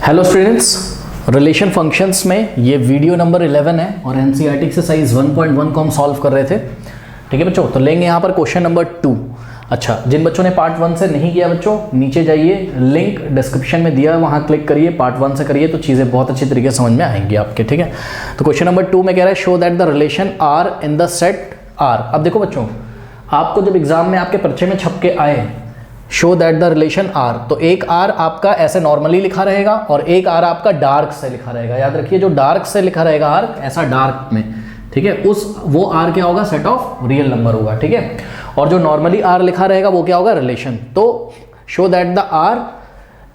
Hello students, relation functions में ये video number 11 है और एनसीईआरटी एक्सरसाइज 1.1 को हम सॉल्व कर रहे थे। ठीक है बच्चों, तो लेंगे यहाँ पर क्वेश्चन नंबर 2। अच्छा, जिन बच्चों ने पार्ट 1 से नहीं किया बच्चों, नीचे जाइए, लिंक डिस्क्रिप्शन में दिया है, वहाँ क्लिक करिए, पार्ट 1 से करिए तो चीज़ें बहुत अच्छी तरीके से समझ में आएंगी आपके। ठीक है, तो क्वेश्चन नंबर 2 में कह रहा है show that the relation R in the set R. अब देखो बच्चों, आपको जब एग्जाम में आपके पर्चे में छप के आए show that the relation R, तो एक आर आपका ऐसे नॉर्मली लिखा रहेगा और एक आर आपका डार्क से लिखा रहेगा। याद रखिए, जो डार्क से लिखा रहेगा आर ऐसा डार्क में, ठीक है, वो आर क्या होगा, सेट ऑफ रियल नंबर होगा। ठीक है, और जो नॉर्मली आर लिखा रहेगा वो क्या होगा, रिलेशन। तो show that the R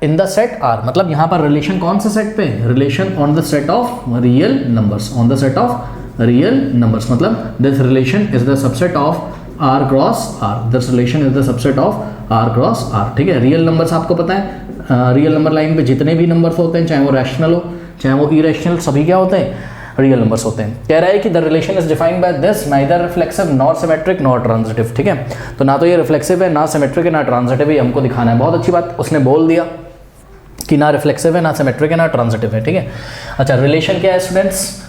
in the set R, मतलब यहां पर रिलेशन कौन से सेट पे, relation on the set of real numbers, on the set of real numbers, मतलब this relation is the subset of R cross R, this relation is the subset of R cross R। ठीक है, real numbers आपको पता है, real number line पे जितने भी numbers होते हैं, चाहे वो रैशनल हो चाहे वो इरेशनल, सभी क्या होते हैं, रियल नंबर्स होते हैं। कह रहा है कि the relation is defined by this neither reflexive not symmetric not transitive. ठीक है, तो ना तो ये रिफ्लेक्सिव है, ना सिमेट्रिक है, ना ट्रांजिटिव है, हमको दिखाना है। बहुत अच्छी बात, उसने बोल दिया कि ना रिफ्लेक्सिव है, ना सिमेट्रिक है, ना ट्रांजिटिव है। ठीक है, अच्छा, रिलेशन क्या है स्टूडेंट्स,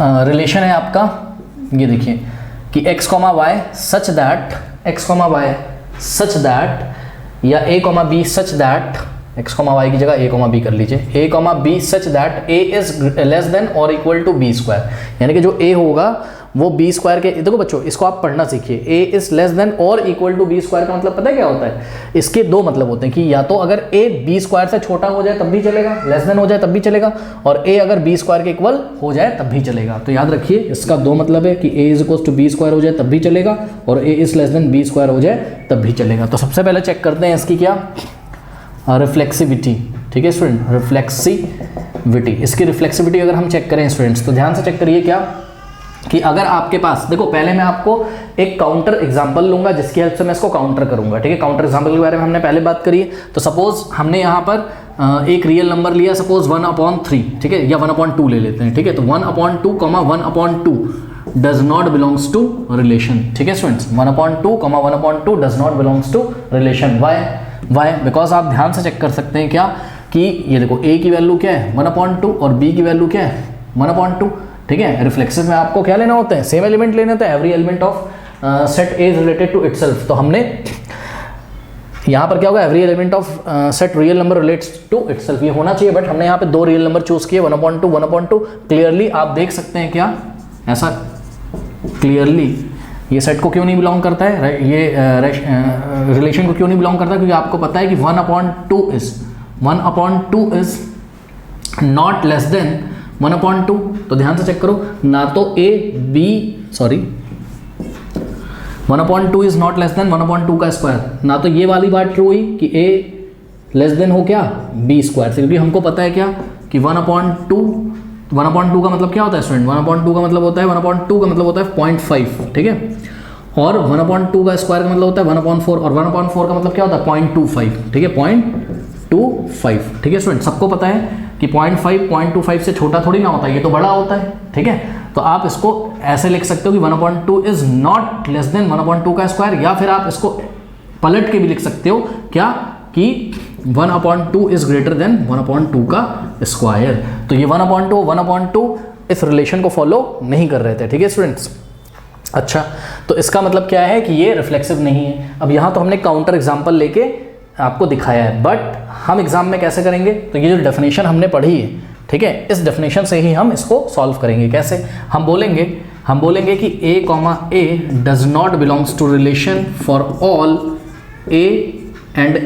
रिलेशन है आपका, ये देखिए कि x, y such that, x, y such that, या a, b such that, x, y की जगह a, b कर लीजिए, a, b such that a is less than और इक्वल टू b स्क्वायर, यानी कि जो a होगा वो b स्क्वायर के, देखो बच्चों इसको आप पढ़ना सीखिए, a इज लेस देन और इक्वल टू b स्क्वायर का मतलब पता है क्या होता है, इसके दो मतलब होते हैं कि या तो अगर a b स्क्वायर से छोटा हो जाए तब भी चलेगा, लेस देन हो जाए तब भी चलेगा, और a अगर b स्क्वायर के इक्वल हो जाए तब भी चलेगा। तो याद रखिए इसका दो मतलब है कि a is equal to b square हो जाए तब भी चलेगा और a is less than b square हो जाए तब भी चलेगा। तो सबसे पहले चेक करते हैं इसकी क्या, रिफ्लेक्सिविटी। ठीक है स्टूडेंट, रिफ्लेक्सिविटी, इसकी रिफ्लेक्सिविटी अगर हम चेक करें स्टूडेंट्स, तो ध्यान से चेक करिए क्या कि अगर आपके पास, देखो पहले मैं आपको एक काउंटर एग्जांपल लूंगा जिसकी हेल्प से मैं इसको काउंटर करूंगा। ठीक है, काउंटर एग्जांपल के बारे में हमने पहले बात करी है। तो सपोज हमने यहाँ पर एक रियल नंबर लिया, सपोज 1/3, ठीक है, या 1/2 ले लेते हैं। ठीक है, तो 1/2, 1/2 does not belongs to relation. ठीक है students, 1/2, 1/2 does not belongs to relation. Why, because आप ध्यान से चेक कर सकते हैं क्या कि ये देखो a की वैल्यू क्या है 1/2 और b की वैल्यू क्या है 1/2। ठीक है, रिफ्लेक्सिव में आपको क्या लेना होता है, सेम एलिमेंट लेने होता है, every element of set A is related to itself. तो हमने यहाँ पर क्या होगा, every element of set real number relates to itself, ये होना चाहिए, बट हमने यहाँ पे दो रियल नंबर चूज किए 1/2, 1/2। क्लियरली आप देख सकते हैं क्या, ऐसा क्लियरली ये सेट को क्यों नहीं बिलोंग करता है, ये रिलेशन को क्यों नहीं बिलोंग करता, क्योंकि आपको पता है कि 1/2 इज नॉट लेस देन 1/2। तो ध्यान से चेक करो, ना तो a b, sorry 1/2 is not less then 1/2 का स्क्वायर, ना तो ये वाली बात ट्रू हुई कि a लेस देन हो क्या b स्क्वायर से, क्योंकि हमको पता है क्या कि 1/2 का मतलब क्या होता है स्टूडेंट, 1/2 का मतलब होता है 1/2 का मतलब होता है 0.5। ठीक है, और 1/2 का स्क्वायर का मतलब होता है 1/4, और 1/4 का मतलब क्या होता है 0.25। ठीक है, 0.25। ठीक है स्टूडेंट, सबको पता है कि 0.25 से छोटा थोड़ी ना होता है, ये तो बड़ा होता है। ठीक है, तो आप इसको ऐसे लिख सकते हो कि 1/2 इज नॉट लेस देन 1/2 का स्क्वायर, या फिर आप इसको पलट के भी लिख सकते हो क्या कि 1/2 इज ग्रेटर देन 1/2 का स्क्वायर। तो ये 1/2 इस रिलेशन को फॉलो नहीं कर रहे थे। ठीक है स्टूडेंट्स, अच्छा, तो इसका मतलब क्या है कि ये रिफ्लेक्सिव नहीं है। अब यहाँ तो हमने काउंटर एग्जाम्पल लेके आपको दिखाया है, बट हम एग्जाम में कैसे करेंगे, तो ये जो डेफिनेशन हमने पढ़ी है, ठीक है, इस डेफिनेशन से ही हम इसको सॉल्व करेंगे। कैसे, हम बोलेंगे कि a does not belongs to relation for all a and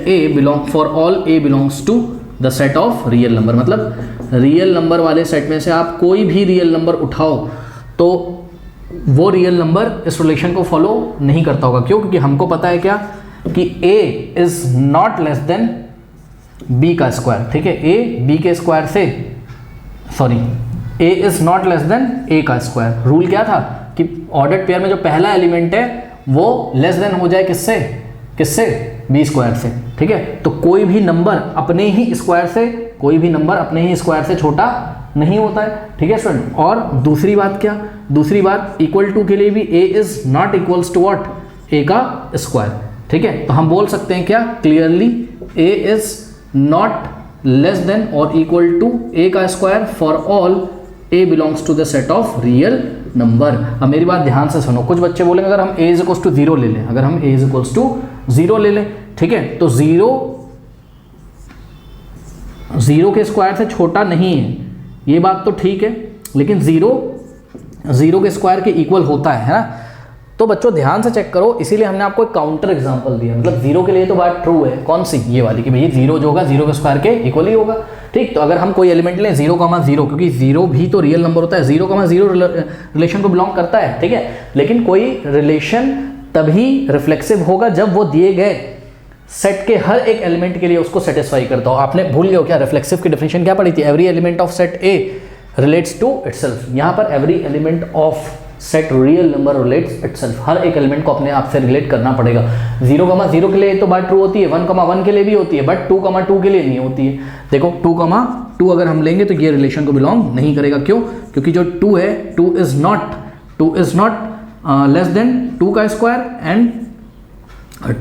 for all a belongs to the set of real number. मतलब रियल नंबर वाले सेट में से आप कोई भी रियल नंबर उठाओ तो वो रियल नंबर इस रिलेशन को फॉलो नहीं करता होगा। क्यों, क्योंकि हमको पता है क्या कि a is not less than b का स्क्वायर। ठीक है, a b के स्क्वायर से, sorry, a is not less than a का स्क्वायर। रूल क्या था कि ऑर्डर्ड पेयर में जो पहला एलिमेंट है वो लेस देन हो जाए किससे b स्क्वायर से। ठीक है, तो कोई भी नंबर अपने ही स्क्वायर से छोटा नहीं होता है। ठीक है स्टूडेंट, और दूसरी बात इक्वल टू के लिए भी a is not equals to what, a का स्क्वायर। ठीक है, तो हम बोल सकते हैं क्या, clearly a is not less than और इक्वल टू ए का square for all A belongs to the set of real number. अब मेरी बात ध्यान से सुनो, कुछ बच्चे बोलेंगे अगर हम ए इज इक्वल्स टू 0 ले लें, अगर हम ए इज इक्वल्स टू 0 ले लें, ठीक है, तो 0 के स्क्वायर से छोटा नहीं है, ये बात तो ठीक है, लेकिन 0 के स्क्वायर के इक्वल होता है ना। तो बच्चों ध्यान से चेक करो, इसीलिए हमने आपको एक काउंटर एग्जांपल दिया, मतलब 0 के लिए तो बात ट्रू है, कौन सी, ये वाली, कि भैया 0 जो होगा 0 के स्क्वायर के इक्वल ही होगा, ठीक। तो अगर हम कोई एलिमेंट लें 0,0, क्योंकि 0 भी तो रियल नंबर होता है, 0,0 रिलेशन को बिलोंग करता है, ठीक है, लेकिन कोई रिलेशन तभी रिफ्लेक्सिव होगा जब वो दिए गए सेट के हर एक एलिमेंट के लिए उसको सेटिस्फाई करता हो। आपने भूल गए हो क्या, रिफ्लेक्सिव की डेफिनेशन क्या पढ़ी थी, every element of set A relates to itself. यहाँ पर every element of set real number relates itself, हर एक एलिमेंट को अपने आप से रिलेट करना पड़ेगा। 0,0 के लिए तो बात ट्रू होती है, 1,1 के लिए भी होती है, बट 2,2 के लिए नहीं होती है। देखो 2,2 अगर हम लेंगे तो ये रिलेशन को बिलोंग नहीं करेगा, क्यों, क्योंकि जो 2 है 2 इज नॉट लेस देन 2 का square and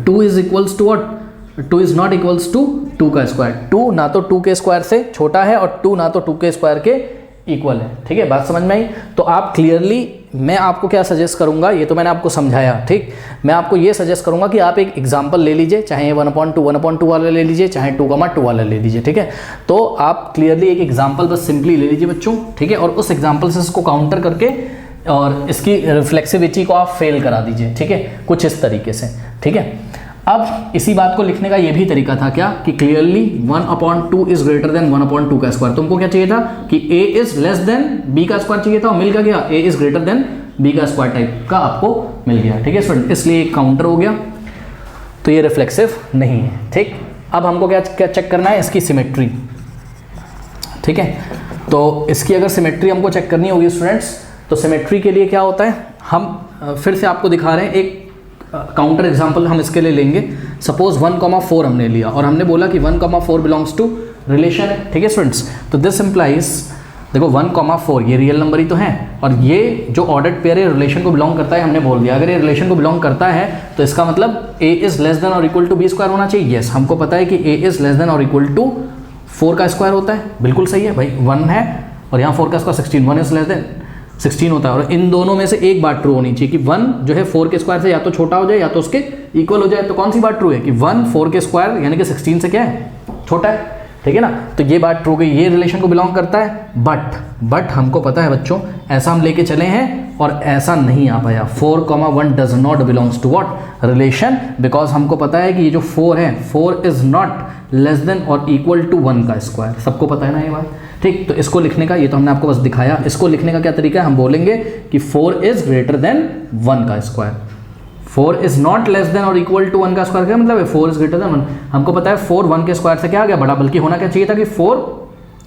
2 is equals to what, 2 is not equals to 2 का स्क्वायर। 2 ना तो 2 के स्क्वायर से छोटा है और 2 ना तो 2 के स्क्वायर के इक्वल है, ठीक है, बात समझ में आई। तो आप क्लियरली, मैं आपको क्या सजेस्ट करूंगा, ये तो मैंने आपको समझाया, ठीक, मैं आपको ये सजेस्ट करूंगा कि आप एक एग्जांपल ले लीजिए, चाहे 1/2 वाला ले लीजिए, चाहे 2,2 वाला ले लीजिए, ठीक है। तो आप क्लियरली एक एग्जांपल बस सिंपली ले लीजिए बच्चों, ठीक है, और उस एग्जांपल से इसको काउंटर करके और इसकी रिफ्लेक्सिविटी को आप फेल करा दीजिए, ठीक है, कुछ इस तरीके से, ठीक है। अब इसी बात को लिखने का ये भी तरीका था क्या, कि क्लियरली 1/2 इज ग्रेटर देन 1/2 का स्क्वायर। तुमको क्या चाहिए था कि a is less than b का स्क्वायर चाहिए था, और मिल क्या गया, a is greater then b का स्क्वायर टाइप का आपको मिल गया, ठीक है स्टूडेंट, इसलिए एक काउंटर हो गया, तो ये रिफ्लेक्सिव नहीं है, ठीक। अब हमको क्या चेक करना है, इसकी सिमेट्री, ठीक है। तो इसकी अगर सिमेट्री हमको चेक करनी होगी स्टूडेंट्स, तो सिमेट्री के लिए क्या होता है, हम फिर से आपको दिखा रहे हैं एक काउंटर एग्जाम्पल हम इसके लिए लेंगे। सपोज 1,4 हमने लिया और हमने बोला कि 1,4 बिलोंग्स टू रिलेशन है, ठीक है स्टूडेंट्स। तो दिस इंप्लाइज, देखो 1,4 ये रियल नंबर ही तो है, और ये जो ऑर्डर्ड पेयर है रिलेशन को बिलोंग करता है, हमने बोल दिया। अगर ये रिलेशन को बिलोंग करता है तो इसका मतलब a इज लेस देन और इक्वल टू b स्क्वायर होना चाहिए। यस, हमको पता है कि a इज लेस देन और इक्वल टू 4 का स्क्वायर होता है, बिल्कुल सही है भाई, 1 है और यहाँ 4 का स्क्वायर 16, 1 इज लेस देन 16 होता है। और इन दोनों में से एक बात ट्रू होनी चाहिए कि 1 जो है 4 के स्क्वायर से या तो छोटा हो जाए या तो उसके इक्वल हो जाए। तो कौन सी बात ट्रू है कि 1 4 के स्क्वायर यानी कि 16 से क्या है, छोटा है, ठीक है ना। तो ये बात ट्रू गई, ये रिलेशन को बिलोंग करता है। बट हमको पता है बच्चों, ऐसा हम लेके चले हैं और ऐसा नहीं आ पाया। 4,1 does not belongs to what, relation, because हमको पता है कि ये जो 4 है, 4 इज नॉट लेस देन और इक्वल टू 1 का स्क्वायर। सबको पता है ना ये बात, ठीक। तो इसको लिखने का, ये तो हमने आपको बस दिखाया, इसको लिखने का क्या तरीका है, हम बोलेंगे कि 4 इज ग्रेटर देन 1 का square. 4 is not less than और इक्वल टू 1 का स्क्वायर, क्या मतलब है, 4 इज ग्रेटर देन 1। हमको पता है 4 1 के स्क्वायर से क्या आ गया, बड़ा, बल्कि होना क्या चाहिए था कि 4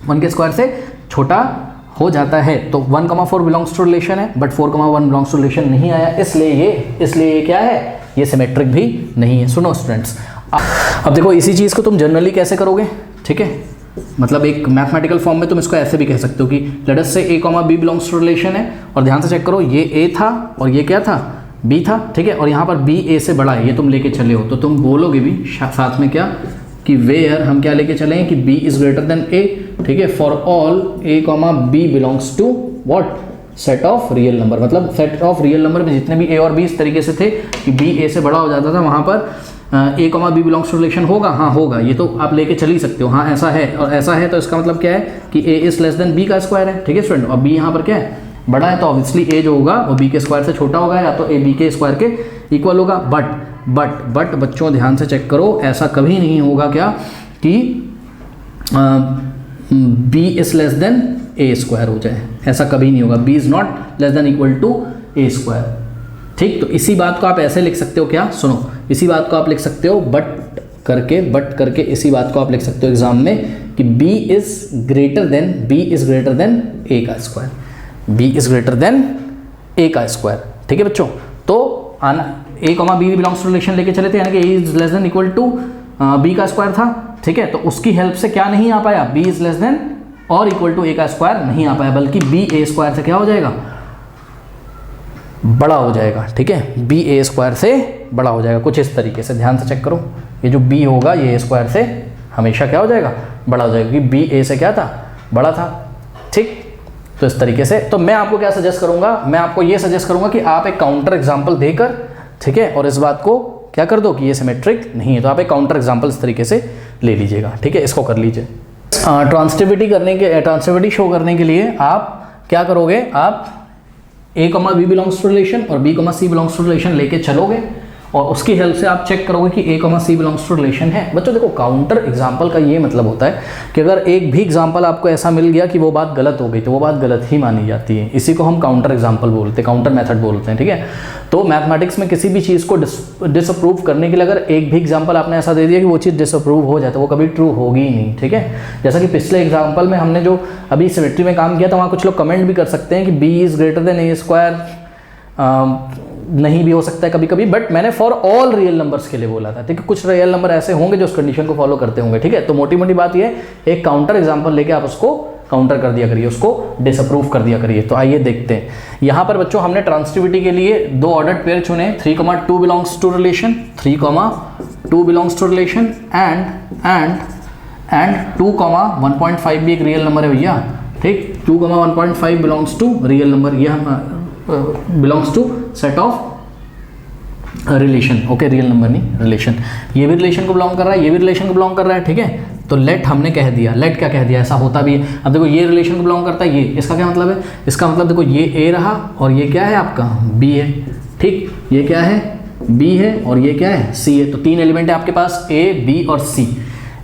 1 के स्क्वायर से छोटा हो जाता है। तो 1,4 बिलोंग्स टू रिलेशन है, बट 4,1 बिलोंग्स टू रिलेशन नहीं आया, इसलिए ये क्या है, ये सिमेट्रिक भी नहीं है। सुनो स्टूडेंट्स, अब देखो इसी चीज़ को तुम जनरली कैसे करोगे, ठीक है, मतलब एक मैथमेटिकल फॉर्म में तुम इसको ऐसे भी कह सकते हो कि लेट अस से a, b belongs to relation है, और ध्यान से चेक करो, ये a था और ये क्या था, b था, ठीक है, और यहाँ पर b a से बड़ा है, ये तुम लेके चले हो, तो तुम बोलोगे भी साथ में क्या कि वेयर हम क्या लेके चले हैं कि b is greater than a, ठीक है, for all a, b belongs to what, set of real number. मतलब सेट ऑफ रियल नंबर में जितने भी a और b इस तरीके से थे कि b a से बड़ा हो जाता था, वहाँ पर a, b belongs to relation होगा, हाँ होगा, ये तो आप लेके चल ही सकते हो, हाँ ऐसा है और ऐसा है, तो इसका मतलब क्या है कि a is less than b का स्क्वायर है, ठीक है स्टूडेंट, और b यहाँ पर क्या है, बड़ा है, तो ऑब्वियसली a जो होगा वो b के स्क्वायर से छोटा होगा, या तो a b के स्क्वायर के इक्वल होगा। बट बच्चों ध्यान से चेक करो, ऐसा कभी नहीं होगा क्या कि b is less than a square हो जाए, ऐसा कभी नहीं होगा। b is not less than equal to a square, ठीक। तो इसी बात को आप ऐसे लिख सकते हो, क्या, सुनो, इसी बात को आप लिख सकते हो बट करके इसी बात को आप लिख सकते हो एग्जाम में कि b is greater than a का square, b is greater than a का स्क्वायर, ठीक है बच्चों। तो आना a, b belongs to relation लेके चले थे, यानी कि a is less than equal to b का स्क्वायर था, ठीक है, तो उसकी हेल्प से क्या नहीं आ पाया, b इज लेस देन और इक्वल टू a का स्क्वायर नहीं आ पाया, बल्कि b a स्क्वायर से क्या हो जाएगा, बड़ा हो जाएगा, ठीक है, b a स्क्वायर से बड़ा हो जाएगा, कुछ इस तरीके से। ध्यान से चेक करो, ये जो b होगा ये a स्क्वायर से हमेशा क्या हो जाएगा, बड़ा हो जाएगा, क्योंकि बी ए से क्या था, बड़ा था। ठीक, तो इस तरीके से तो मैं आपको क्या सजेस्ट करूंगा, मैं आपको ये सजेस्ट करूंगा कि आप एक काउंटर एग्जाम्पल देकर, ठीक है, और इस बात को क्या कर दो कि ये सिमेट्रिक नहीं है, तो आप एक काउंटर एग्जाम्पल इस तरीके से ले लीजिएगा। ठीक है, इसको कर लीजिए। ट्रांसिटिविटी शो करने के लिए आप क्या करोगे, आप a, b belongs to relation और b, c belongs to relation लेके चलोगे और उसकी हेल्प से आप चेक करोगे कि a, c belongs to relation है। बच्चों देखो, काउंटर एग्जाम्पल का ये मतलब होता है कि अगर एक भी एग्जाम्पल आपको ऐसा मिल गया कि वो बात गलत हो गई तो वो बात गलत ही मानी जाती है। इसी को हम काउंटर एग्जाम्पल बोलते हैं, काउंटर मेथड बोलते हैं। ठीक है, तो मैथमेटिक्स में किसी भी चीज़ को डिसअप्रूव करने के लिए अगर एक भी एग्जाम्पल आपने ऐसा दे दिया कि वो चीज़ डिसअप्रूव हो जाए तो वो कभी ट्रू होगी ही नहीं। ठीक है, जैसा कि पिछले एग्जाम्पल में हमने जो अभी सिमेट्री में काम किया था, वहाँ कुछ लोग कमेंट भी कर सकते हैं कि b is greater than a square, नहीं भी हो सकता है कभी कभी, बट मैंने फॉर ऑल रियल नंबर्स के लिए बोला था। ठीक है, कुछ रियल नंबर ऐसे होंगे जो उस कंडीशन को फॉलो करते होंगे। ठीक है, तो मोटी मोटी बात ये, एक काउंटर एग्जांपल लेके आप उसको काउंटर कर दिया करिए, उसको डिसअप्रूव कर दिया करिए। तो आइए देखते हैं। यहाँ पर बच्चों हमने ट्रांसिटिविटी के लिए दो ऑर्डर्ड पेयर चुने, 3,2 belongs to relation, 3,2 belongs to relation and 2,1.5 भी एक रियल नंबर है भैया। ठीक, 2,1.5 बिलोंग्स टू रियल नंबर, ये हम belongs to set of relation. Okay, real number नहीं, रिलेशन। ये भी रिलेशन को बिलोंग कर रहा है, ये भी रिलेशन को बिलोंग कर रहा है। ठीक है, तो लेट हमने कह दिया, लेट क्या कह दिया, ऐसा होता भी है। अब देखो, ये रिलेशन को बिलोंग करता है, ये, इसका क्या मतलब है, इसका मतलब देखो ये ए रहा और ये क्या है आपका बी है। ठीक, ये क्या है, बी है और ये क्या है, सी है। तो तीन एलिमेंट है आपके पास, ए, बी और सी।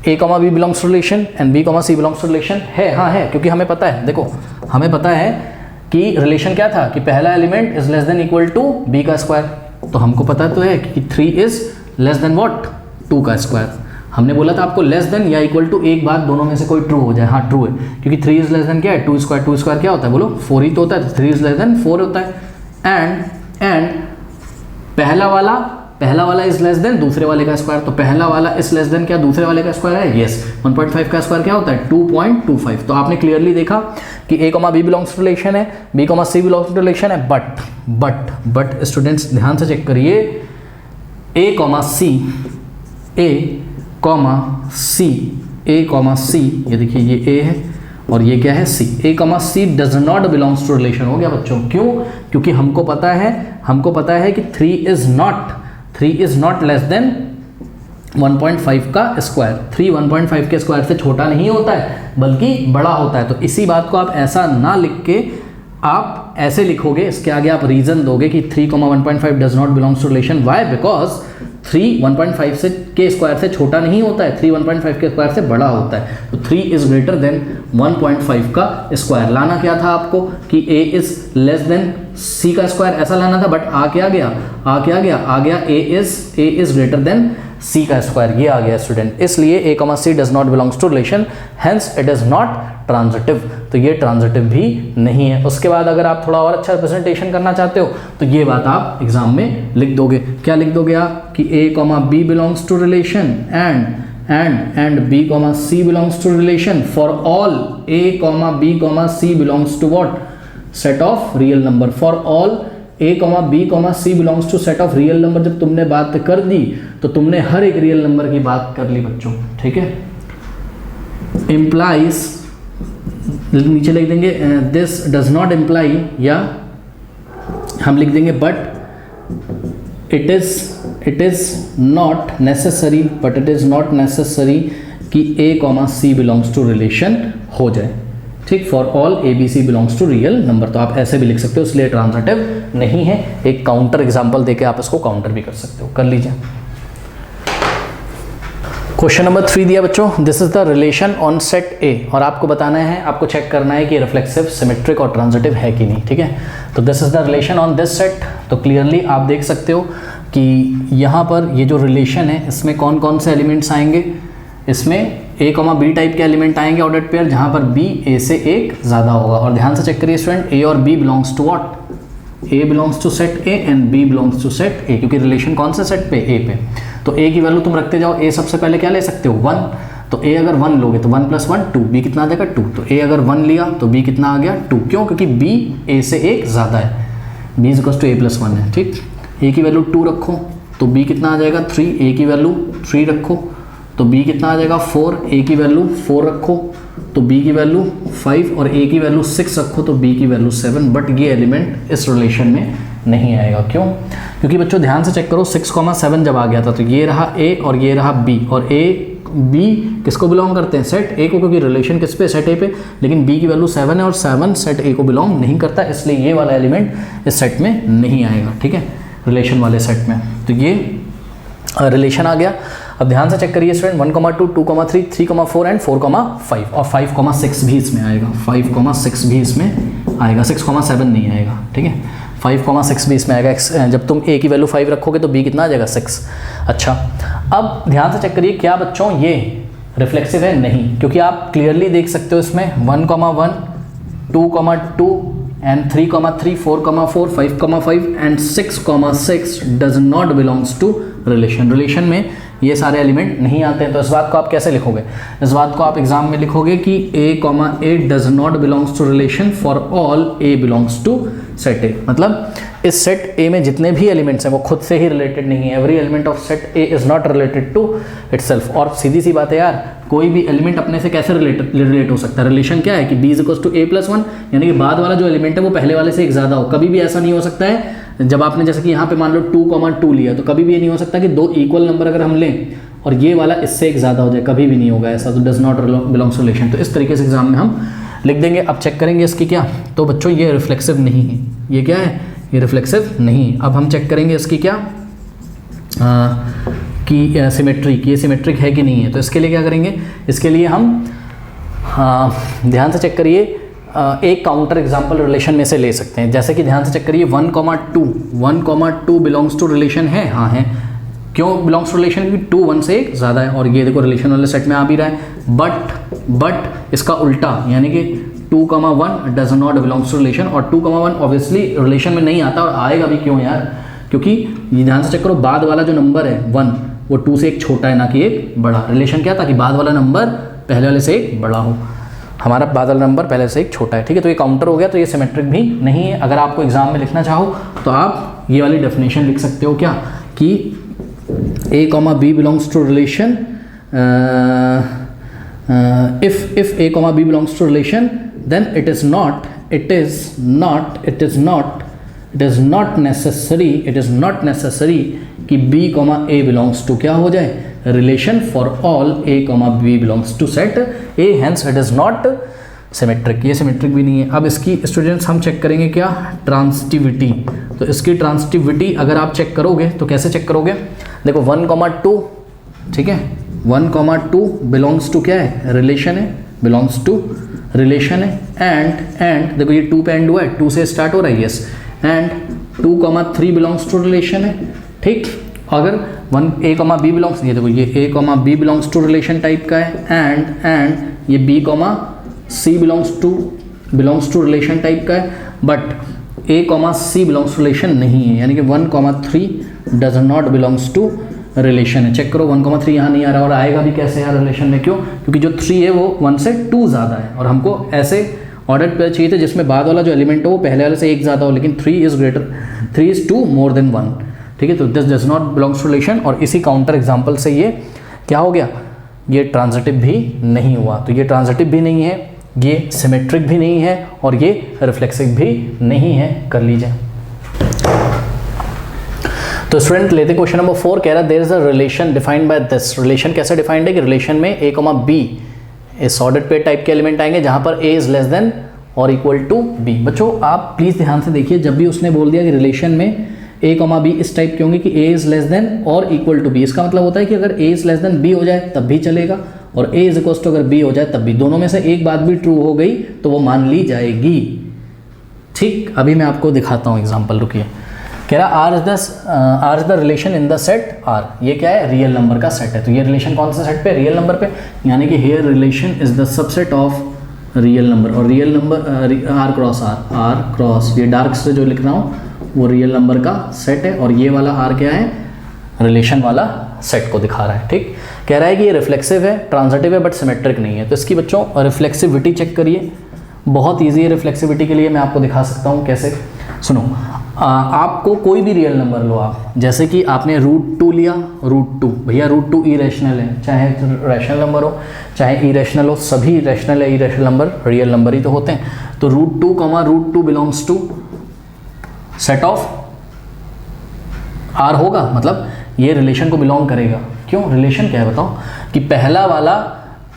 a, b belongs to relation and b, c belongs to relation है। हाँ है, क्योंकि हमें पता है, देखो हमें पता है कि रिलेशन क्या था कि पहला element is less than equal to b का स्क्वायर। तो हमको पता तो है कि 3 इज लेस देन व्हाट, 2 का स्क्वायर। हमने बोला था आपको लेस देन या इक्वल टू एक बात दोनों में से कोई ट्रू हो जाए। हाँ ट्रू है, क्योंकि 3 इज लेस देन क्या है, 2 स्क्वायर क्या होता है बोलो, 4 ही तो होता है। 3 इज लेस देन 4 होता है। एंड पहला वाला इज लेस देन दूसरे वाले का स्क्वायर। तो पहला वाला इज लेस देन क्या, दूसरे वाले का स्क्वायर है, यस। 1.5 का स्क्वायर क्या होता है, 2.25। तो आपने क्लियरली देखा कि a, b belongs to relation है, b, c belongs to relation है। बट स्टूडेंट्स ध्यान से चेक करिए, a, c, ये देखिए ये a है और ये क्या है, c। a, c does not belongs to relation. हो गया बच्चों, क्यों, क्योंकि हमको पता है कि 3 इज नॉट लेस देन 1.5 का स्क्वायर। 3 1.5 के स्क्वायर से छोटा नहीं होता है बल्कि बड़ा होता है। तो इसी बात को आप ऐसा ना लिख के आप ऐसे लिखोगे, इसके आगे आप रीजन दोगे कि 3, 1.5 does not belongs to relation. Why, because 3 1.5 से के स्क्वायर से छोटा नहीं होता है, 3 1.5 के स्क्वायर से बड़ा होता है। तो 3 इज ग्रेटर देन 1.5 का स्क्वायर। लाना क्या था आपको कि a is less than c का स्क्वायर, ऐसा लाना था। बट आ गया a is greater than c का स्क्वायर, ये आ गया स्टूडेंट। इसलिए a, c does not belongs to relation, hence it is not transitive. तो ये ट्रांजिटिव भी नहीं है। उसके बाद अगर आप थोड़ा और अच्छा रिप्रेजेंटेशन करना चाहते हो तो ये बात आप एग्जाम में लिख दोगे। क्या लिख दोगे आप कि a, b belongs to relation and b, c belongs to relation for all a, b, c belongs to what, set of real number. For all a, b, c belongs to set of real number. जब तुमने बात कर दी तो तुमने हर एक real number की बात कर ली बच्चों। ठीक है, इम्प्लाइज, नीचे लिख देंगे दिस डज नॉट इम्प्लाई, या हम लिख देंगे but it is not necessary कि a, c belongs to relation हो जाए। ठीक, for all a, b, c belongs to real number. तो आप ऐसे भी लिख सकते हो, इसलिए ट्रांजिटिव नहीं है। एक काउंटर एग्जांपल देके आप इसको काउंटर भी कर सकते हो, कर लीजिए। क्वेश्चन नंबर 3 दिया बच्चों, this is the relation on set ए, और आपको बताना है, आपको चेक करना है कि रिफ्लेक्सिव, सिमेट्रिक और ट्रांजिटिव है कि नहीं। ठीक है, तो this is the relation on this set. तो क्लियरली आप देख सकते हो कि यहाँ पर ये जो रिलेशन है इसमें कौन कौन से एलिमेंट्स आएंगे, इसमें a, b टाइप के एलिमेंट आएंगे ऑर्डर्ड पेयर, जहाँ पर b a से एक ज़्यादा होगा। और ध्यान से चेक करिए स्टूडेंट, a और b belongs to what, a belongs to set a and b belongs to set a, क्योंकि रिलेशन कौन से सेट पे, a पे। तो a की वैल्यू तुम रखते जाओ, a सबसे पहले क्या ले सकते हो, 1। तो a अगर 1 लोगे तो 1 + 1 2, b कितना आ जाएगा 2। तो a अगर 1 लिया तो b कितना आ गया 2, क्यों, क्योंकि b a से एक ज़्यादा है, b = a + 1 है। ठीक, a की वैल्यू 2 रखो तो b कितना आ जाएगा 3, a की वैल्यू 3 रखो तो b कितना आ जाएगा 4, a की वैल्यू 4 रखो तो b की वैल्यू 5 और a की वैल्यू 6 रखो तो b की वैल्यू 7, बट ये एलिमेंट इस रिलेशन में नहीं आएगा। क्यों? क्योंकि बच्चों ध्यान से चेक करो 6,7 जब आ गया था तो ये रहा a और ये रहा b, और a b किसको बिलोंग करते हैं? सेट a को, क्योंकि रिलेशन किस पे? सेट a पे। लेकिन b की वैल्यू 7 है और 7 सेट a को बिलोंग नहीं करता, इसलिए ये वाला एलिमेंट इस सेट में नहीं आएगा। ठीक है, रिलेशन वाले सेट में। तो ये रिलेशन आ गया। अब ध्यान से चेक करिए स्टूडेंट, 1,2, 2,3, 3,4 एंड 4,5 और 5,6 भी इसमें आएगा, 5,6 भी इसमें आएगा, 6,7 नहीं आएगा। ठीक है, 5,6 भी इसमें आएगा। जब तुम a की वैल्यू 5 रखोगे तो b कितना आ जाएगा? 6। अच्छा, अब ध्यान से चेक करिए, क्या बच्चों ये रिफ्लेक्सिव है? नहीं, क्योंकि आप क्लियरली देख सकते हो इसमें 1,1, 2,2 and 3,3, 4,4, 5,5 and 6,6 does not belongs to relation. Relation में ये सारे एलिमेंट नहीं आते हैं। तो इस बात को आप कैसे लिखोगे? इस बात को आप एग्जाम में लिखोगे कि a, does not belongs to relation for all a belongs to set a। मतलब इस सेट a में जितने भी एलिमेंट्स हैं वो खुद से ही रिलेटेड नहीं है। Every element of set a is not related to itself. और सीधी सी बात है यार, कोई भी एलिमेंट अपने से कैसे रिलेट हो सकता है? रिलेशन क्या है कि b इक्वल्स टू a+1, यानी कि बाद वाला जो एलिमेंट है वो पहले वाले से एक ज़्यादा हो। कभी भी ऐसा नहीं हो सकता है, जब आपने जैसे कि यहाँ पे मान लो 2,2 लिया तो कभी भी ये नहीं हो सकता कि 2 इक्वल नंबर अगर हम लें और ये वाला इससे एक ज़्यादा हो जाए, कभी भी नहीं होगा ऐसा। तो does not belongs to relation. तो इस तरीके से एग्जाम में हम लिख देंगे। अब चेक करेंगे इसकी क्या, तो बच्चों ये रिफ्लेक्सिव नहीं है। ये क्या है? ये रिफ्लेक्सिव नहीं है। अब हम चेक करेंगे इसकी क्या कि सिमेट्रिक, ये सिमेट्रिक है कि नहीं है। तो इसके लिए क्या करेंगे? इसके लिए हम ध्यान से चेक करिए, एक काउंटर एग्जाम्पल रिलेशन में से ले सकते हैं। जैसे कि ध्यान से चेक करिए 1,2 बिलोंग्स टू रिलेशन है। हाँ है। क्यों बिलोंग्स टू रिलेशन? क्योंकि 2 1 से ज़्यादा है और ये देखो रिलेशन वाले सेट में आ भी रहा है। बट इसका उल्टा, यानी कि 2,1 does not belongs to relation, और 2,1 ऑब्वियसली रिलेशन में नहीं आता और आएगा भी क्यों यार? क्योंकि ये ध्यान से चेक करो, बाद वाला जो नंबर है 1 वो 2 से एक छोटा है ना कि एक बड़ा। रिलेशन क्या था कि बाद वाला नंबर पहले वाले से एक बड़ा हो, हमारा बाद वाला नंबर पहले से एक छोटा है। ठीक है, तो ये काउंटर हो गया, तो ये सिमेट्रिक भी नहीं है। अगर आपको एग्जाम में लिखना चाहो तो आप ये वाली डेफिनेशन लिख सकते हो क्या कि a, b belongs to relation if a, b belongs to relation then it is not necessary कि b, a belongs to क्या हो जाए? Relation for all a, b belongs to set a, hence it is not symmetric. ये symmetric भी नहीं है। अब इसकी स्टूडेंट्स हम चेक करेंगे क्या? ट्रांसिटिविटी। तो इसकी ट्रांसिटिविटी अगर आप चेक करोगे तो कैसे चेक करोगे? देखो 1,2, ठीक है, 1,2 बिलोंग्स टू क्या है? रिलेशन है, बिलोंग्स टू रिलेशन है। एंड देखो ये 2 पे एंड हुआ है, 2 से स्टार्ट हो रहा है, yes. And 2,3 belongs to relation है। ठीक, अगर a, b बिलोंग्स, ये देखो ये a, b belongs to relation type का है। एंड ये b, c belongs to relation type का है। But a, c belongs to relation नहीं है, यानी कि 1,3 does not belongs to relation है। चेक करो 1,3 यहाँ नहीं आ रहा, और आएगा भी कैसे यार रिलेशन में? क्यों? क्योंकि जो 3 है वो 1 से 2 ज़्यादा है, और हमको ऐसे ऑर्डर पे चाहिए थे जिसमें बाद वाला जो एलिमेंट है वो पहले वाले से एक ज़्यादा हो, लेकिन 3 इज 2 मोर देन 1। ठीक है, तो this does not belongs to relation. और इसी काउंटर एग्जाम्पल से ये क्या हो गया? ये ट्रांजिटिव भी नहीं हुआ। तो ये ट्रांजिटिव भी नहीं है, ये सिमेट्रिक भी नहीं है, और ये रिफ्लेक्सिव भी नहीं है। कर लीजिए। तो स्टूडेंट लेते क्वेश्चन नंबर 4, कह रहा है there is a relation defined by this. Relation कैसे डिफाइंड है कि रिलेशन में a, b इस ऑर्डर्ड पेयर टाइप के एलिमेंट आएंगे जहां पर a इज लेस देन और इक्वल टू b। बच्चों आप प्लीज ध्यान से देखिए, जब भी उसने बोल दिया कि रिलेशन में a, b इस टाइप के होंगे कि a इज लेस देन और इक्वल टू b, इसका मतलब होता है कि अगर a is less than b हो जाए तब भी चलेगा, और a इज इक्वल टू अगर b हो जाए तब भी। दोनों में से एक बात भी ट्रू हो गई तो वो मान ली जाएगी। ठीक, अभी मैं आपको दिखाता हूँ एग्जाम्पल, रुकिए। कह रहा R is the relation in the set R. ये क्या है? रियल नंबर का सेट है। तो ये रिलेशन कौन से सेट पे? रियल नंबर पे, यानी कि here relation is the subset of real number. और रियल नंबर आर क्रॉस ये डार्क से जो लिख रहा हूँ वो रियल नंबर का सेट है, और ये वाला आर क्या है? रिलेशन वाला सेट को दिखा रहा है। ठीक, कह रहा है कि ये रिफ्लेक्सिव है, ट्रांजिटिव है, बट सिमेट्रिक नहीं है। तो इसकी बच्चों रिफ्लेक्सिविटी चेक करिए। बहुत ईजी है रिफ्लेक्सिविटी के लिए, मैं आपको दिखा सकता हूँ कैसे। सुनो, आपको कोई भी रियल नंबर लो आप, जैसे कि आपने √2 लिया, √2 भैया √2 इरेशनल है, चाहे रैशनल नंबर हो चाहे इरेशनल हो, सभी रैशनल या इरेशनल नंबर रियल नंबर ही तो होते हैं। तो √2 belongs to set of R होगा, मतलब ये रिलेशन को बिलोंग करेगा। क्यों? रिलेशन क्या है बताओ, कि पहला वाला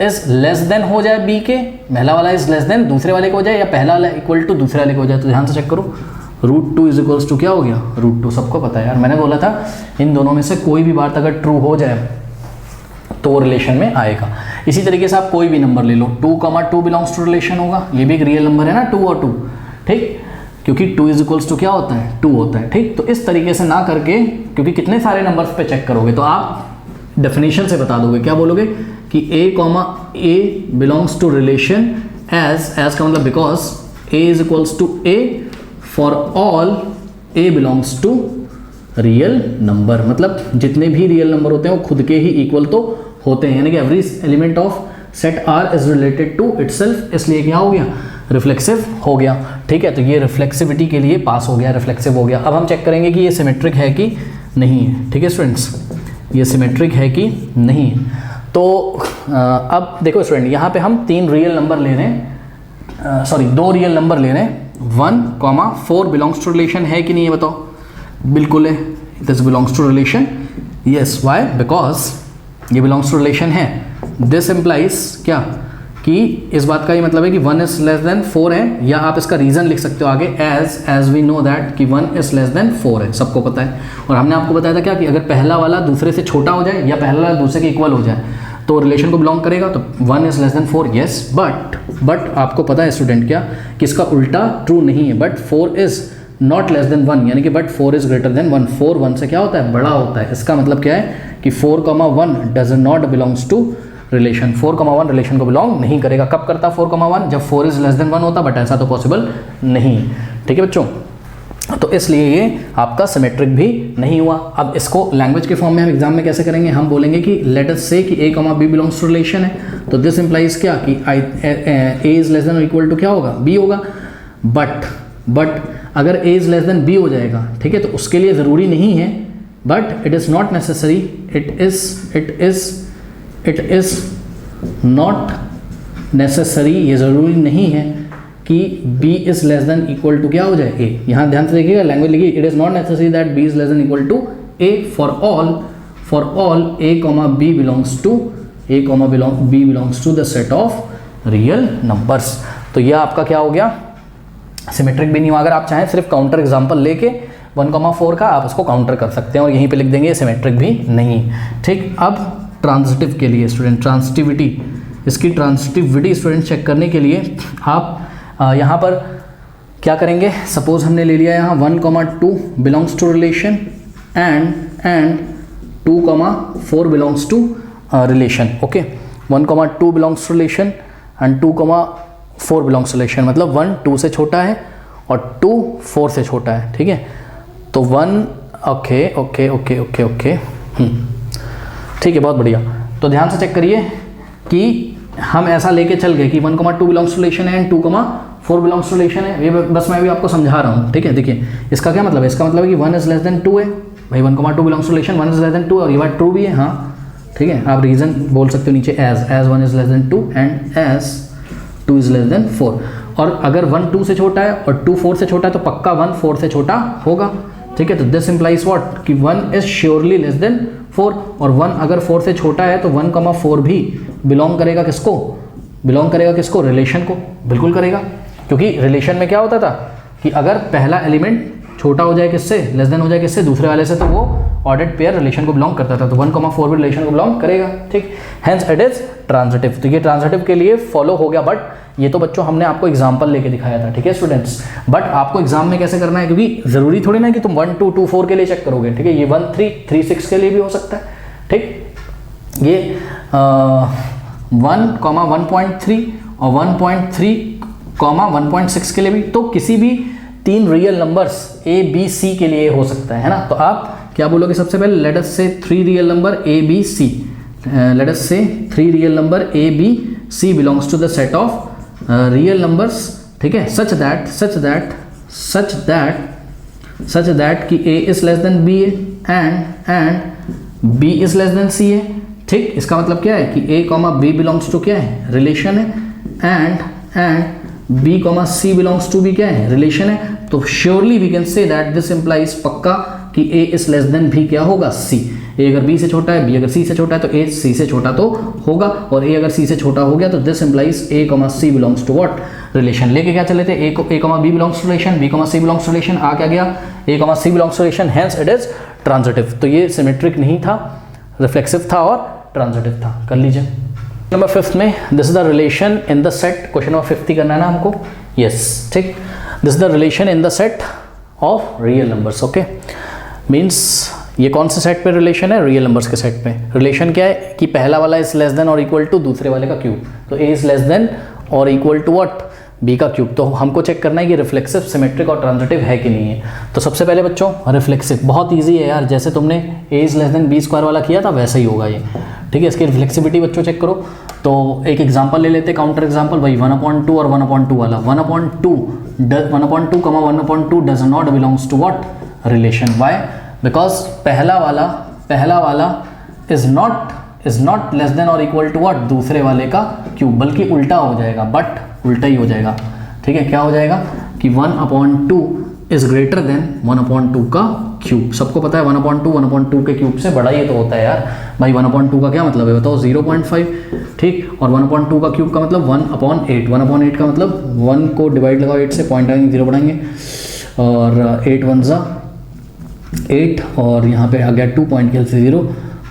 इज लेस देन हो जाए बी के, पहला वाला इज लेस देन दूसरे वाले को हो जाए, या पहला वाला इक्वल टू दूसरे वाले को हो जाए। तो ध्यान से चेक करो, √2 इज इक्वल्स टू क्या हो गया, √2 सबको पता है यार, मैंने बोला था इन दोनों में से कोई भी बात अगर ट्रू हो जाए तो वो रिलेशन में आएगा। इसी तरीके से आप कोई भी नंबर ले लो, 2, 2 बिलोंग्स टू रिलेशन होगा, ये भी एक रियल नंबर है ना 2 और 2, ठीक, क्योंकि 2 इज इक्वल्स टू क्या होता है, 2 होता है, ठीक। तो इस तरीके से ना करके, क्योंकि कितने सारे नंबर्स पे चेक करोगे तो आप डेफिनेशन से बता दोगे, क्या बोलोगे कि A belongs to relation as का मतलब because A is equals to A for all A belongs to real number, मतलब जितने भी रियल नंबर होते हैं वो खुद के ही इक्वल तो होते हैं, यानी कि every element of set R is related to itself, इसलिए क्या हो गया, रिफ्लेक्सिव हो गया, ठीक है। तो ये रिफ्लेक्सिविटी के लिए पास हो गया, रिफ्लेक्सिव हो गया। अब हम चेक करेंगे कि ये सिमेट्रिक है कि नहीं है, ठीक है स्टूडेंट्स, ये सिमेट्रिक है कि नहीं है। तो अब देखो स्टूडेंट, यहाँ पे हम 3 रियल नंबर ले रहे हैं, सॉरी 2 रियल नंबर ले रहे हैं, 1, 4 बिलोंग्स टू रिलेशन है कि नहीं है बताओ, बिल्कुल है, this belongs to relation, yes, why, because ये बिलोंग्स टू रिलेशन है। दिस इम्प्लाइज क्या, कि इस बात का ये मतलब है कि 1 इज लेस देन 4 है, या आप इसका रीजन लिख सकते हो आगे, एज वी नो दैट कि 1 इज लेस देन 4 है, सबको पता है। और हमने आपको बताया था क्या, कि अगर पहला वाला दूसरे से छोटा हो जाए या पहला वाला दूसरे के इक्वल हो जाए तो रिलेशन को बिलोंग करेगा। तो 1 is less than 4, yes, but आपको पता है स्टूडेंट क्या, कि इसका उल्टा ट्रू नहीं है, but 4 is not less then 1, यानी कि बट 4 इज ग्रेटर देन 1, 4 1 से क्या होता है, बड़ा होता है। इसका मतलब क्या है कि 4, 1 does not belongs to relation, 4, 1 relation को बिलोंग नहीं करेगा। कब करता 4, 1, जब 4 इज लेस देन 1 होता, बट ऐसा तो पॉसिबल नहीं, ठीक है बच्चों। तो इसलिए ये आपका सिमेट्रिक भी नहीं हुआ। अब इसको लैंग्वेज के फॉर्म में हम एग्जाम में कैसे करेंगे, हम बोलेंगे कि लेट अस से कि A, B belongs to relation है, तो दिस इंप्लाइज क्या, कि A इज लेस देन और इक्वल टू क्या होगा, B होगा। बट अगर A is less than B हो जाएगा, ठीक है, तो उसके लिए ज़रूरी नहीं है, but it is not necessary, it is not necessary, ये ज़रूरी नहीं है कि B is less than equal to क्या हो जाए, A। यहाँ ध्यान से देखिएगा, लैंग्वेज लिखिए, it is not necessary that B is less than equal to A for all A, B belongs to B belongs to the set of real numbers. तो यह आपका क्या हो गया, सिमेट्रिक भी नहीं हुआ। अगर आप चाहें सिर्फ काउंटर एग्जाम्पल लेके 1, 4 का आप इसको काउंटर कर सकते हैं और यहीं पे लिख देंगे सिमेट्रिक भी नहीं, ठीक। अब ट्रांजिटिव के लिए स्टूडेंट, ट्रांजिटिविटी, इसकी ट्रांजिटिविटी स्टूडेंट चेक करने के लिए आप यहाँ पर क्या करेंगे, सपोज हमने ले लिया यहाँ 1, 2 belongs to relation and 2, 4 belongs to relation, okay. 1, 2 belongs to relation and 2, 4 belongs to relation, मतलब 1 2 से छोटा है और 2 4 से छोटा है, ठीक है। तो 1, ओके, ठीक है, बहुत बढ़िया। तो ध्यान से चेक करिए कि हम ऐसा लेके चल गए कि 1, 2 बिलोंग्स टू रिलेशन है एंड 2, 4 बिलोंग्स टू रिलेशन है, ये बस मैं भी आपको समझा रहा हूँ, ठीक है। देखिए इसका क्या मतलब है, इसका मतलब है कि 1 इज लेस देन 2 है, भाई 1, 2 belongs to relation, 1 is less than 2, और ये बात ट्रू भी है, हाँ, ठीक है। आप रीजन बोल सकते हो नीचे, as 1 is less than 2 and as 2 is less than 4। और अगर 1 2 से छोटा है और 2 4 से छोटा है तो पक्का 1 4 से छोटा होगा, ठीक है। तो दिस इंप्लाइज व्हाट, कि 1 इज श्योरली लेस देन 4, और 1 अगर 4 से छोटा है तो 1, 4 भी बिलोंग करेगा किसको, रिलेशन को, बिल्कुल करेगा। क्योंकि रिलेशन में क्या होता था कि अगर पहला एलिमेंट छोटा हो जाए किससे, लेस देन हो जाए किससे, दूसरे वाले से, तो वो ऑर्डर्ड पेयर रिलेशन को बिलोंग करता था, तो 1, 4 भी रिलेशन को बिलोंग करेगा, ठीक। Hence it is transitive. तो ये ट्रांजिटिव के लिए फॉलो हो गया, बट ये तो बच्चों हमने आपको एग्जाम्पल लेके दिखाया था, ठीक है स्टूडेंट्स। बट आपको एग्जाम में कैसे करना है, क्योंकि जरूरी थोड़ी ना कि तुम 1 2 2 4 के लिए चेक करोगे, ठीक है। ये 1 3 3 6 के लिए भी हो सकता है, ठीक। ये 1, 1.3 और 1.3, 1.6 के लिए भी, तो किसी भी 3 real numbers A B C के लिए हो सकता है ना। तो आप क्या बोलोगे सबसे पहले, late us say 3 real number A B C, let us say 3 real number A B C belongs to the set of real numbers, ठीक है, सच दैट सच दैट कि A is less than B and B is less than C है। ठीक, इसका मतलब क्या है कि A comma B belongs to क्या है, रिलेशन है, and B comma C belongs to भी क्या है, रिलेशन है। तो surely we can say that this implies पक्का कि ए इज लेस देन भी क्या होगा, सी। ए अगर बी से छोटा है, बी अगर सी से छोटा है, तो ए सी से छोटा तो होगा, और ए अगर सी से छोटा हो गया तो this implies A comma C belongs to what, relation. लेके क्या चले थे, A comma B belongs to relation, B comma C belongs to relation, आ क्या गया, A comma C belongs to relation, hence it is transitive. तो ये symmetric नहीं था, रिफ्लेक्सिव था और ट्रांजिटिव था। कर लीजिए नंबर 5 में, this is the relation in the set, question number 50 करना है ना हमको, यस ठीक। This is the relation in the set of real numbers, okay. Means ये कौन से सेट पे रिलेशन है, रियल नंबर्स के सेट पे। रिलेशन क्या है कि पहला वाला इज लेस देन और इक्वल टू दूसरे वाले का क्यूब, तो ए इज लेस देन और इक्वल टू व्हाट, बी का क्यूब। तो हमको चेक करना है कि रिफ्लेक्सिव, सिमेट्रिक और ट्रांजिटिव है कि नहीं है। तो सबसे पहले बच्चों रिफ्लेक्सिव बहुत ईजी है यार, जैसे तुमने A is less than B square वाला किया था वैसे ही होगा ये, ठीक है। इसकी रिफ्लेक्सिविटी बच्चों चेक करो। तो एक एग्जांपल ले लेते, काउंटर एग्जांपल भाई, 1/2 और 1/2 वाला। 1/2 comma 1/2 does not belongs to what, relation. Why, because पहला वाला इज नॉट लेस देन और इक्वल टू व्हाट, दूसरे वाले का क्यूब, बल्कि उल्टा हो जाएगा, बट उल्टा ही हो जाएगा, ठीक है। क्या हो जाएगा कि 1/2 इज ग्रेटर देन 1/2 का क्यूब। सबको पता है 1/2 के क्यूब से बड़ा ही तो होता है यार भाई। 1/2 का क्या मतलब है बताओ, 0.5, ठीक। और 1/2 का क्यूब का मतलब 1/8, 1/8 का मतलब 1 को डिवाइड लगाओ 8 से, पॉइंट आएंगे 0 बढ़ाएंगे, और 8 1 ज़ा 8, और यहाँ पे आ गया 2 पॉइंट खेल से 0,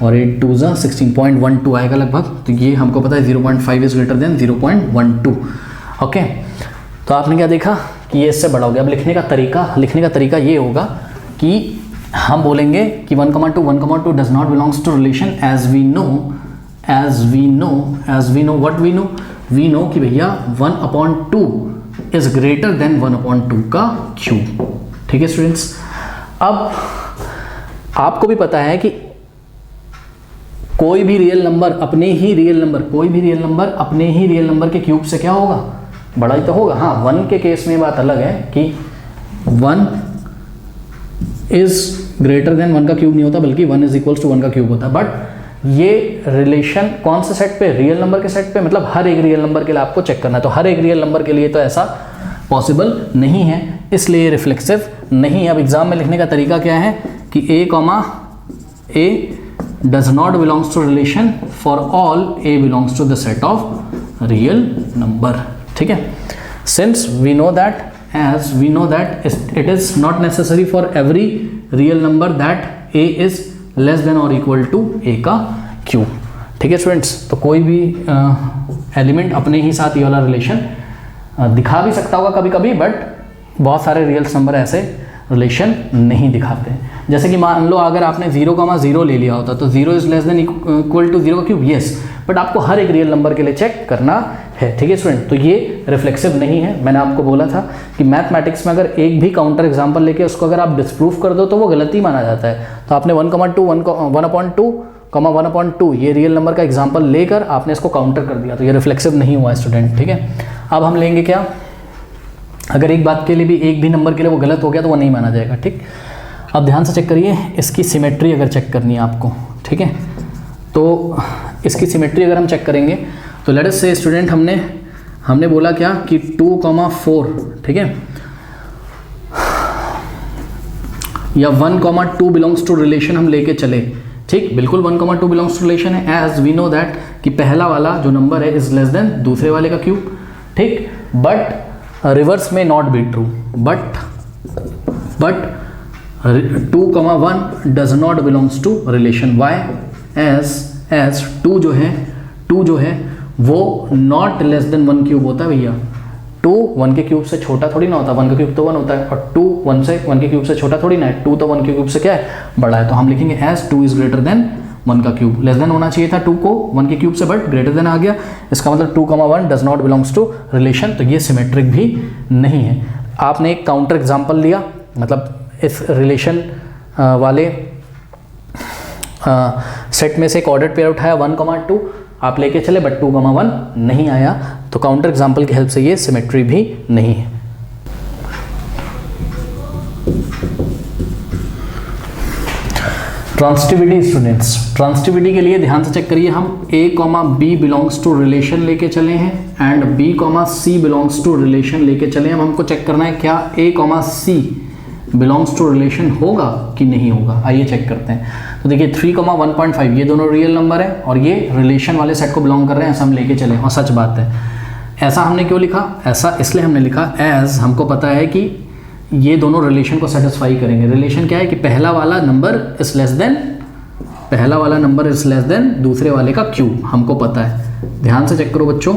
और 8 2 ज़ा 16.12 आएगा लगभग। तो ये हमको पता है 0.5 इज ग्रेटर देन 0.12, ओके। तो आपने क्या देखा कि ये इससे बड़ा हो गया। अब लिखने का तरीका ये होगा कि हम बोलेंगे कि 1,2 does not belongs to relation as we know what we know कि भैया 1/2 इज ग्रेटर देन 1/2 का क्यूब, ठीक है स्टूडेंट्स। अब आपको भी पता है कि कोई भी रियल नंबर अपने ही रियल नंबर के क्यूब से क्या होगा, बड़ा ही तो होगा। हाँ, 1 के केस में बात अलग है कि 1 इज ग्रेटर देन 1 का क्यूब नहीं होता, बल्कि 1 इज इक्वल्स टू 1 का क्यूब होता है। बट ये रिलेशन कौन से सेट पे, रियल नंबर के सेट पे, मतलब हर एक रियल नंबर के लिए आपको चेक करना है। तो हर एक रियल नंबर के लिए तो ऐसा पॉसिबल नहीं है, इसलिए रिफ्लेक्सिव नहीं है। अब एग्जाम में लिखने का तरीका क्या है कि A comma A does not belongs to relation for all A belongs to the set of real number, ठीक है। Since we know that it is not necessary for every real number that a is less than or equal to a का cube, ठीक है students. तो कोई भी element अपने ही साथ ये वाला रिलेशन दिखा भी सकता होगा कभी कभी, बट बहुत सारे रियल नंबर ऐसे रिलेशन नहीं दिखाते। जैसे कि मान लो अगर आपने 0,0 ले लिया होता तो 0 is less than equal to 0 का क्यूब, यस, बट आपको हर एक रियल नंबर के लिए चेक करना है, ठीक है स्टूडेंट। तो ये रिफ्लेक्सिव नहीं है। मैंने आपको बोला था कि मैथमेटिक्स में अगर एक भी काउंटर एग्जांपल लेके उसको अगर आप डिस्प्रूव कर दो तो वो गलती माना जाता है। तो आपने 1,2 ये रियल नंबर का एग्जांपल लेकर आपने इसको काउंटर कर दिया, तो ये रिफ्लेक्सिव नहीं हुआ स्टूडेंट, ठीक है। अब हम लेंगे क्या, अगर एक बात के लिए भी, एक भी नंबर के लिए वो गलत हो गया तो वो नहीं माना जाएगा, ठीक। अब ध्यान से चेक करिए, इसकी सिमेट्री अगर चेक करनी है आपको, ठीक है। तो इसकी सिमेट्री अगर हम चेक करेंगे तो लेट अस से स्टूडेंट हमने बोला क्या कि 2,4, ठीक है, या 1,2 बिलोंग्स टू रिलेशन हम लेके चले, ठीक, बिल्कुल 1,2 बिलोंग्स टू रिलेशन है, एज वी नो दैट कि पहला वाला जो नंबर है इज लेस देन दूसरे वाले का क्यूब, ठीक। बट रिवर्स में not be true, but 2,1 does not belongs to relation. Why, as 2 जो है वो नॉट लेस देन 1 क्यूब होता है भैया। 2 1 के क्यूब से छोटा थोड़ी ना होता, 1 का क्यूब तो 1 होता है, और 2 1 के क्यूब से छोटा थोड़ी ना है, 2 तो 1 के क्यूब से क्या है, बड़ा है। तो हम लिखेंगे एज 2 इज ग्रेटर देन 1 का क्यूब। लेस देन होना चाहिए था 2 को 1 के क्यूब से, बट ग्रेटर देन आ गया, इसका मतलब 2,1 does not belongs to relation. तो ये सिमेट्रिक भी नहीं है। आपने एक काउंटर एग्जाम्पल लिया, मतलब इस रिलेशन वाले सेट में से एक ऑर्डर पेयर उठाया 1,2 आप लेके चले, बट 2,1 नहीं आया, तो काउंटर एग्जाम्पल की हेल्प से ये सिमेट्री भी नहीं है। ट्रांसटिविटी स्टूडेंट्स, ट्रांसटिविटी के लिए ध्यान से चेक करिए, हम a, b belongs to relation लेके चले हैं and b, c belongs to relation लेके चले हैं। हमको चेक करना है क्या a, c belongs to relation होगा कि नहीं होगा। आइए चेक करते हैं। तो देखिए 3, 1.5 ये दोनों रियल नंबर है और ये रिलेशन वाले सेट को बिलोंग कर रहे हैं, ऐसा हम लेके चले और सच बात है। ऐसा हमने क्यों लिखा, ऐसा इसलिए हमने लिखा एज हमको पता है कि ये दोनों रिलेशन को सेटिस्फाई करेंगे। रिलेशन क्या है कि पहला वाला नंबर इज लेस देन दूसरे वाले का क्यूब, हमको पता है। ध्यान से चेक करो बच्चों,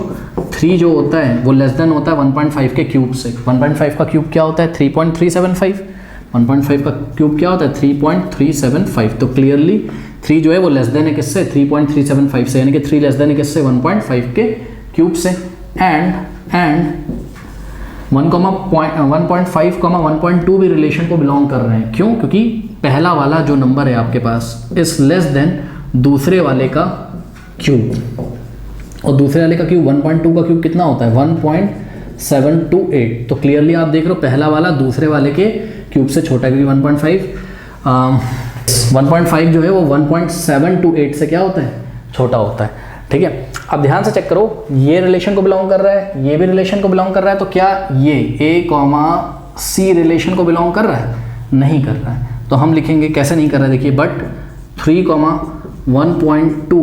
3 जो होता है वो लेस देन होता है 1.5 के क्यूब से। 1.5 का क्यूब क्या होता है 3.375, 1.5 का क्यूब क्या होता है 3.375। तो क्लियरली 3 जो है वो लेस देन है किससे 3.375 से, यानी कि 3 लेस देन है किससे 1.5 के क्यूब से। एंड 1.5, 1.2 भी रिलेशन को बिलोंग कर रहे हैं। क्यों? क्योंकि पहला वाला जो नंबर है आपके पास इज लेस देन दूसरे वाले का क्यूब, और दूसरे वाले का क्यूब 1.2 का क्यूब कितना होता है 1.728। तो क्लियरली आप देख रहे हो पहला वाला दूसरे वाले के क्यूब से छोटा है, क्योंकि 1.5 जो है वो 1.728 से क्या होता है छोटा होता है। ठीक है, अब ध्यान से चेक करो, ये रिलेशन को बिलोंग कर रहा है, ये भी रिलेशन को बिलोंग कर रहा है, तो क्या ये a, c रिलेशन को बिलोंग कर रहा है? नहीं कर रहा है। तो हम लिखेंगे कैसे नहीं कर रहा है, देखिए but 3, 1.2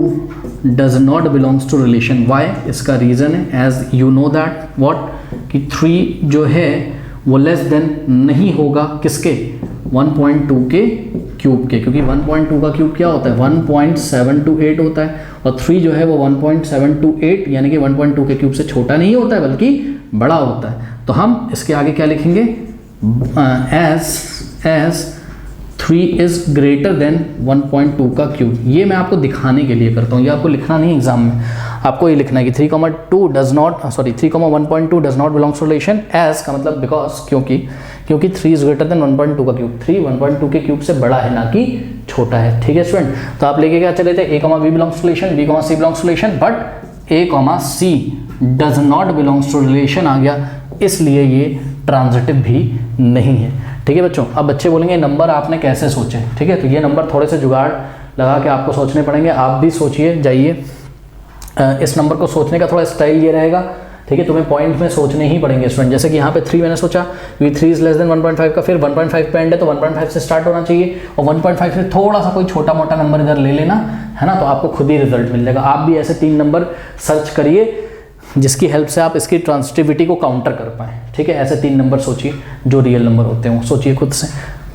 does not belongs to relation. Why? इसका रीज़न है as you know that what कि 3 जो है वो लेस देन नहीं होगा किसके 1.2 के क्यूब के, क्योंकि 1.2 का क्यूब क्या होता है 1.728 होता है, और 3 जो है वो 1.728 यानी कि 1.2 के क्यूब से छोटा नहीं होता है बल्कि बड़ा होता है। तो हम इसके आगे क्या लिखेंगे एज 3 इज ग्रेटर देन 1.2 का क्यूब। ये मैं आपको दिखाने के लिए करता हूँ, ये आपको लिखना नहीं एग्जाम में, आपको ये लिखना है कि 3.1.2 does not belongs to relation as का मतलब बिकॉज क्योंकि 3 इज ग्रेटर देन 1.2 का क्यूब, 3 1.2 के क्यूब से बड़ा है ना कि छोटा है। ठीक है स्टूडेंट, तो आप लेके क्या चले थे a, b belongs to relation, b, c belongs to relation, but a, c does not belongs to relation आ गया, इसलिए ये ट्रांजिटिव भी नहीं है। ठीक है बच्चों, अब बच्चे बोलेंगे नंबर आपने कैसे सोचे। ठीक है, तो ये नंबर थोड़े से जुगाड़ लगा के आपको सोचने पड़ेंगे, आप भी सोचिए जाइए। इस नंबर को सोचने का थोड़ा स्टाइल ये रहेगा, ठीक है, तुम्हें पॉइंट में सोचने ही पड़ेंगे स्टूडेंट। जैसे कि यहाँ पे 3 मैंने सोचा, क्योंकि 3 इज लेस देन 1.5 का, फिर 1.5 पे एंड है तो 1.5 से स्टार्ट होना चाहिए, और 1.5 से थोड़ा सा कोई छोटा मोटा नंबर इधर ले लेना है ना, तो आपको खुद ही रिजल्ट मिल जाएगा। आप भी ऐसे 3 नंबर सर्च करिए जिसकी हेल्प से आप इसकी ट्रांजिटिविटी को काउंटर कर पाएँ। ठीक है, ऐसे 3 नंबर सोचिए जो रियल नंबर होते हैं, सोचिए खुद से।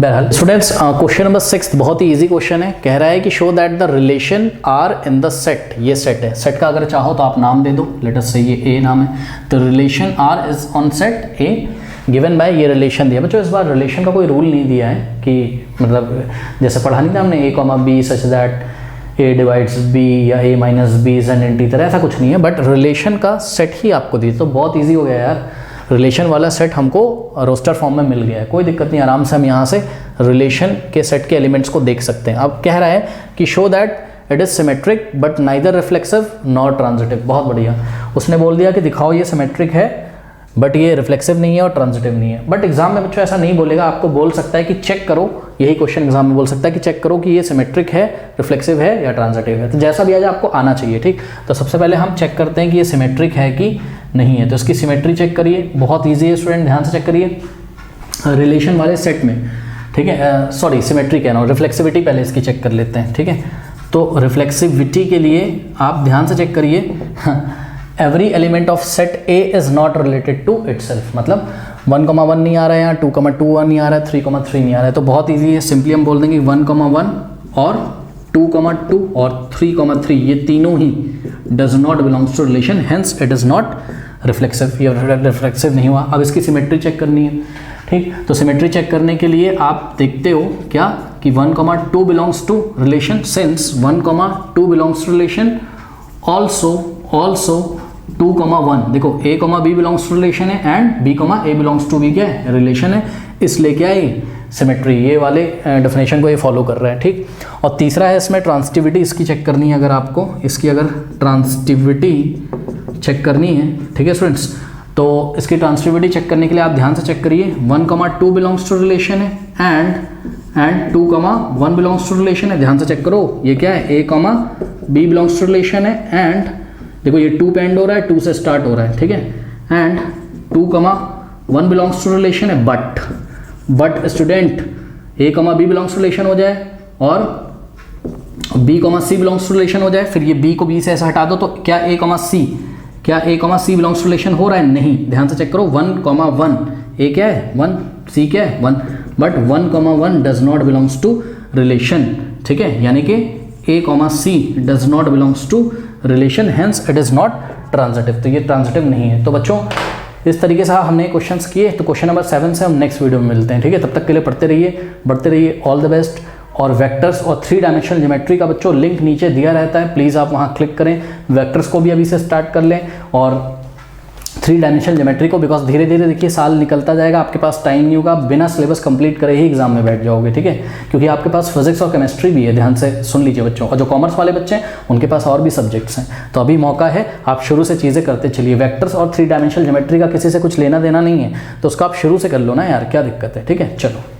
बहरहाल स्टूडेंट्स, क्वेश्चन नंबर 6 बहुत ही इजी क्वेश्चन है। कह रहा है कि show that the relation R in the set. ये सेट है, सेट का अगर चाहो तो आप नाम दे दो, लेट अस से ये ए नाम है, तो relation R is on set A given by, ये रिलेशन दिया। बच्चों इस बार रिलेशन का कोई रूल नहीं दिया है कि मतलब जैसे पढ़ा नहीं था हमने a, b such that a divides b या a minus b is an integer, ऐसा कुछ नहीं है, बट रिलेशन का सेट ही आपको दी, तो बहुत ईजी हो गया यार। रिलेशन वाला सेट हमको रोस्टर फॉर्म में मिल गया है, कोई दिक्कत नहीं, आराम से हम यहाँ से रिलेशन के सेट के एलिमेंट्स को देख सकते हैं। अब कह रहा है कि show that it is symmetric but neither reflexive not transitive. बहुत बढ़िया, उसने बोल दिया कि दिखाओ ये सिमेट्रिक है बट ये रिफ्लेक्सिव नहीं है और ट्रांजिटिव नहीं है। बट एग्जाम में बच्चों ऐसा नहीं बोलेगा, आपको बोल सकता है कि चेक करो, यही क्वेश्चन एग्जाम में बोल सकता है कि चेक करो कि ये सिमेट्रिक है, रिफ्लेक्सिव है या ट्रांजिटिव है। तो जैसा भी आ जाए आपको आना चाहिए। ठीक, तो सबसे पहले हम चेक करते हैं कि ये सिमेट्रिक है कि नहीं है। तो इसकी सिमेट्री चेक करिए, बहुत ईजी है स्टूडेंट, ध्यान से चेक करिए। रिलेशन वाले सेट में, ठीक है, सॉरी सिमेट्री कह रहा हूँ, रिफ्लेक्सिविटी पहले इसकी चेक कर लेते हैं। ठीक है, तो रिफ्लेक्सिविटी के लिए आप ध्यान से चेक करिए, every element of set A is not related to itself, मतलब 1,1 नहीं आ रहा है यहाँ, 2,2 नहीं आ रहा है, 3,3 नहीं आ रहा है। तो बहुत ईजी है, सिंपली हम बोल देंगे 1,1 और 2,2 और 3,3 ये तीनों ही does not belongs to relation, hence it is not reflexive, ये रिफ्लेक्सिव नहीं हुआ। अब इसकी सिमेट्री चेक करनी है। ठीक, तो सिमेट्री चेक करने के लिए आप देखते हो क्या कि 1,2 belongs to relation, since 1,2 belongs to relation, also 2,1 देखो a, b belongs to relation है and b, a belongs to b क्या है रिलेशन है, इसलिए क्या है सिमेट्री, ये वाले डेफिनेशन को ये फॉलो कर रहा है। ठीक, और तीसरा है इसमें ट्रांजिटिविटी, इसकी चेक करनी है। अगर आपको इसकी अगर ट्रांजिटिविटी चेक करनी है, ठीक है स्टूडेंट्स, तो इसकी ट्रांजिटिविटी चेक करने के लिए आप ध्यान से चेक करिए, 1,2 बिलोंग्स टू रिलेशन है एंड 2, 1 बिलोंग्स टू रिलेशन है, ध्यान से चेक करो, ये क्या है, A, B belongs to relation है, एंड देखो ये 2 पे एंड हो रहा है, 2 से स्टार्ट हो रहा है, ठीक है, एंड 2, 1 बिलोंग्स टू रिलेशन है, but student A, B belongs to relation हो जाए और B, C belongs to relation हो जाए, फिर ये B को B से ऐसा हटा दो, तो क्या A, C belongs to relation हो रहा है? नहीं, ध्यान से चेक करो, 1, 1, A क्या है 1, C क्या है 1, but 1, 1 does not belongs to relation, ठीक है, यानी कि A, C does not belongs to relation, hence it is not transitive, तो ये ट्रांजिटिव नहीं है। तो बच्चों इस तरीके से हमने क्वेश्चंस किए, तो क्वेश्चन नंबर 7 से हम नेक्स्ट वीडियो में मिलते हैं, ठीक है, तब तक के लिए पढ़ते रहिए, बढ़ते रहिए, ऑल द बेस्ट। और वेक्टर्स और 3 डायमेंशनल ज्योमेट्री का बच्चों लिंक नीचे दिया रहता है, प्लीज़ आप वहाँ क्लिक करें, वेक्टर्स को भी अभी से स्टार्ट कर लें और 3 डायमेंशनल ज्योमेट्री को, बिकॉज धीरे धीरे देखिए साल निकलता जाएगा, आपके पास टाइम नहीं होगा, बिना सिलेबस कंप्लीट करे ही एग्जाम में बैठ जाओगे, ठीक है, क्योंकि आपके पास फिजिक्स और केमिस्ट्री भी है, ध्यान से सुन लीजिए बच्चों, और जो कॉमर्स वाले बच्चे हैं उनके पास और भी सब्जेक्ट्स हैं, तो अभी मौका है, आप शुरू से चीज़ें करते चलिए। वेक्टर्स और 3 डायमेंशनल ज्योमेट्री का किसी से कुछ लेना देना नहीं है, तो उसका आप शुरू से कर लो ना यार, क्या दिक्कत है, ठीक है, चलो।